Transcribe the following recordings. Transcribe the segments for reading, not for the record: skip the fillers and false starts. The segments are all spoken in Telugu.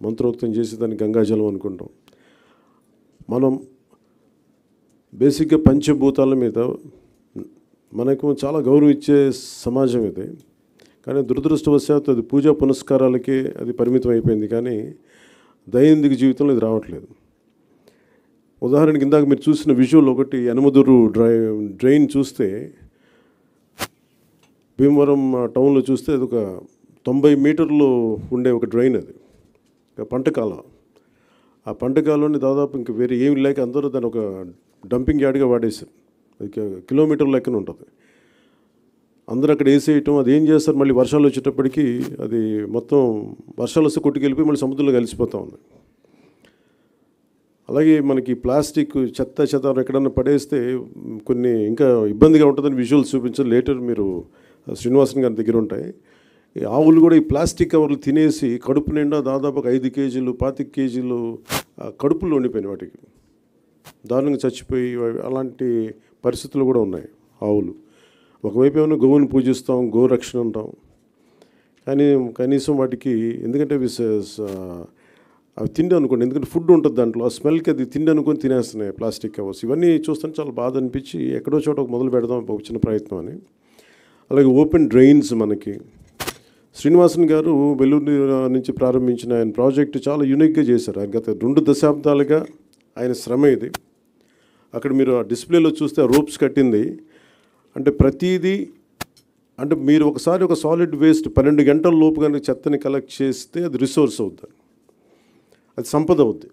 మంత్రోక్తం చేసి దాన్ని గంగాజలం అనుకుంటాం. మనం బేసిక్గా పంచభూతాల మీద మనకు చాలా గౌరవం ఇచ్చే సమాజం ఇది. కానీ దురదృష్టవశాత్తు అది పూజా పునస్కారాలకే అది పరిమితం అయిపోయింది, కానీ దైనందిక జీవితంలో ఇది రావట్లేదు. ఉదాహరణకి ఇందాక మీరు చూసిన విజువల్ ఒకటి, యనమదురు డ్రైన్ చూస్తే భీమవరం టౌన్లో చూస్తే అది ఒక 90 మీటర్లు ఉండే ఒక డ్రైన్. అది పంటకాలం. ఆ పంటకాలంలో దాదాపు ఇంక వేరే ఏమి లేక అందరూ దాన్ని ఒక డంపింగ్ యార్డ్గా వాడేశారు. అది కిలోమీటర్ లెక్కన ఉంటుంది. అందరూ అక్కడ వేసేయటం, అది ఏం చేస్తారు, మళ్ళీ వర్షాలు వచ్చేటప్పటికి అది మొత్తం వర్షాలు వస్తే కొట్టుకెళ్ళిపోయి మళ్ళీ సముద్రంలో కలిసిపోతూ ఉంది. అలాగే మనకి ప్లాస్టిక్ చెత్త ఎక్కడన్నా పడేస్తే కొన్ని ఇంకా ఇబ్బందిగా ఉంటుందని విజువల్స్ చూపించారు. లేటర్ మీరు శ్రీనివాసన్ గారి దగ్గర ఉంటాయి. ఈ ఆవులు కూడా ఈ ప్లాస్టిక్ కవర్లు తినేసి కడుపు నిండా దాదాపు 5 కేజీలు 25 కేజీలు కడుపులో ఉండిపోయినాయి. వాటికి దారుణంగా చచ్చిపోయి అలాంటి పరిస్థితులు కూడా ఉన్నాయి ఆవులు. ఒకవైపు ఏమైనా గోవుని పూజిస్తాం, గోరక్షణ అంటాం, కానీ కనీసం వాటికి ఎందుకంటే అవి తిండి అనుకోండి, ఎందుకంటే ఫుడ్ ఉంటుంది దాంట్లో, ఆ స్మెల్కి అది తిండి అనుకొని తినేస్తున్నాయి ప్లాస్టిక్ కవర్స్. ఇవన్నీ చూస్తుంటే చాలా బాధ అనిపించి ఎక్కడో చోట మొదలు పెడదాం ఒక చిన్న ప్రయత్నం అని. అలాగే ఓపెన్ డ్రైన్స్ మనకి శ్రీనివాసన్ గారు వెల్లూరు నుంచి ప్రారంభించిన ఆయన ప్రాజెక్టు చాలా యూనిక్గా చేశారు. ఆయన గత 2 దశాబ్దాలుగా ఆయన శ్రమ ఇది. అక్కడ మీరు ఆ డిస్ప్లేలో చూస్తే ఆ రోప్స్ కట్టింది అంటే ప్రతిదీ, అంటే మీరు ఒకసారి ఒక సాలిడ్ వేస్ట్ 12 గంటల లోపు కనుక చెత్తని కలెక్ట్ చేస్తే అది రిసోర్స్ అవుతుంది, అది సంపద అవుద్ది.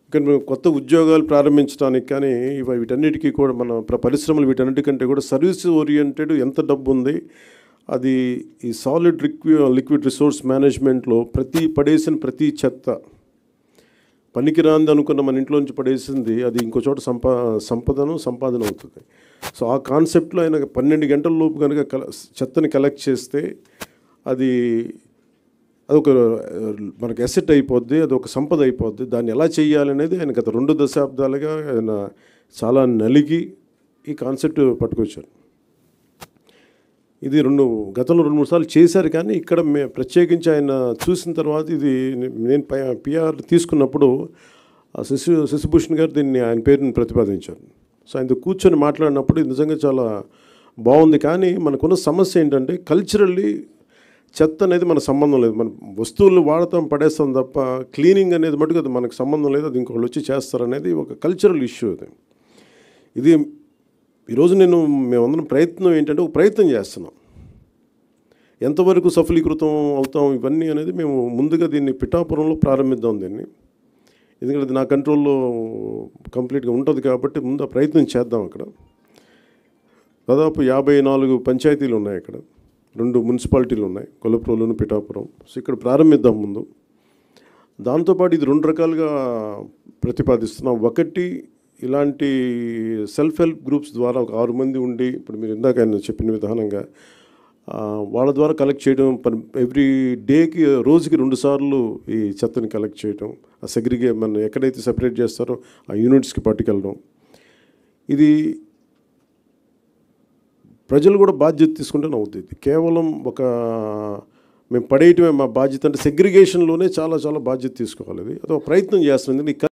ఇక్కడ మేము కొత్త ఉద్యోగాలు ప్రారంభించడానికి కానీ వీటన్నిటికీ కూడా మన పరిశ్రమలు వీటన్నిటికంటే కూడా సర్వీస్ ఓరియంటెడ్ ఎంత డబ్బు ఉంది, అది ఈ సాలిడ్ లిక్విడ్ రిసోర్స్ మేనేజ్మెంట్లో పడేసిన ప్రతి చెత్త పనికిరాంది అనుకున్న మన ఇంట్లో నుంచి పడేసింది అది ఇంకో చోట సంపాదన అవుతుంది. సో ఆ కాన్సెప్ట్లో ఆయన 12 గంటల లోపు కనుక చెత్తని కలెక్ట్ చేస్తే అది అదొక మనకు అసెట్ అయిపోద్ది, అది ఒక సంపద అయిపోద్ది. దాన్ని ఎలా చేయాలనేది ఆయన గత 2 దశాబ్దాలుగా ఆయన చాలా నలిగి ఈ కాన్సెప్ట్ పట్టుకొచ్చారు. ఇది గతంలో 2-3 సార్లు చేశారు, కానీ ఇక్కడ ప్రత్యేకించి ఆయన చూసిన తర్వాత ఇది నేను పిఆర్ తీసుకున్నప్పుడు శశిభూషణ్ గారు దీన్ని ఆయన పేరుని ప్రతిపాదించారు. సో ఆయనతో కూర్చొని మాట్లాడినప్పుడు ఇది నిజంగా చాలా బాగుంది. కానీ మనకున్న సమస్య ఏంటంటే కల్చరల్లీ చెత్త అనేది మన సంబంధం లేదు. మన వస్తువులు వాడతాం, పడేస్తాం తప్ప క్లీనింగ్ అనేది మటుకు అది మనకు సంబంధం లేదు, అది ఇంకొకళ్ళు వచ్చి చేస్తారనేది ఒక కల్చరల్ ఇష్యూ. ఇది ఈరోజు మేమందరం ప్రయత్నం ఏంటంటే ఒక ప్రయత్నం చేస్తున్నాం. ఎంతవరకు సఫలీకృతం అవుతాం ఇవన్నీ అనేది మేము ముందుగా దీన్ని పిఠాపురంలో ప్రారంభిద్దాం దీన్ని, ఎందుకంటే అది నా కంట్రోల్లో కంప్లీట్గా ఉంటుంది కాబట్టి ముందు ఆ ప్రయత్నం చేద్దాం. అక్కడ దాదాపు 54 పంచాయతీలు ఉన్నాయి, అక్కడ 2 మున్సిపాలిటీలు ఉన్నాయి, కొలప్రోలును పిఠాపురం. సో ఇక్కడ ప్రారంభిద్దాం ముందు. దాంతోపాటు ఇది 2 రకాలుగా ప్రతిపాదిస్తున్నాం. ఒకటి, ఇలాంటి సెల్ఫ్ హెల్ప్ గ్రూప్స్ ద్వారా ఒక 6 మంది ఉండి, ఇప్పుడు మీరు ఇందాక ఆయన చెప్పిన విధానంగా వాళ్ళ ద్వారా కలెక్ట్ చేయడం, ఎవ్రీ డేకి రోజుకి 2 సార్లు ఈ చెత్తని కలెక్ట్ చేయడం, ఆ మన ఎక్కడైతే సెపరేట్ చేస్తారో ఆ యూనిట్స్కి పట్టుకెళ్ళడం. ఇది ప్రజలు కూడా బాధ్యత తీసుకుంటేనే అవుతుంది. కేవలం మేము పడేయటమే మా బాధ్యత అంటే సెగ్రిగేషన్లోనే చాలా బాధ్యత తీసుకోవాలి. అది ఒక ప్రయత్నం చేస్తుంది.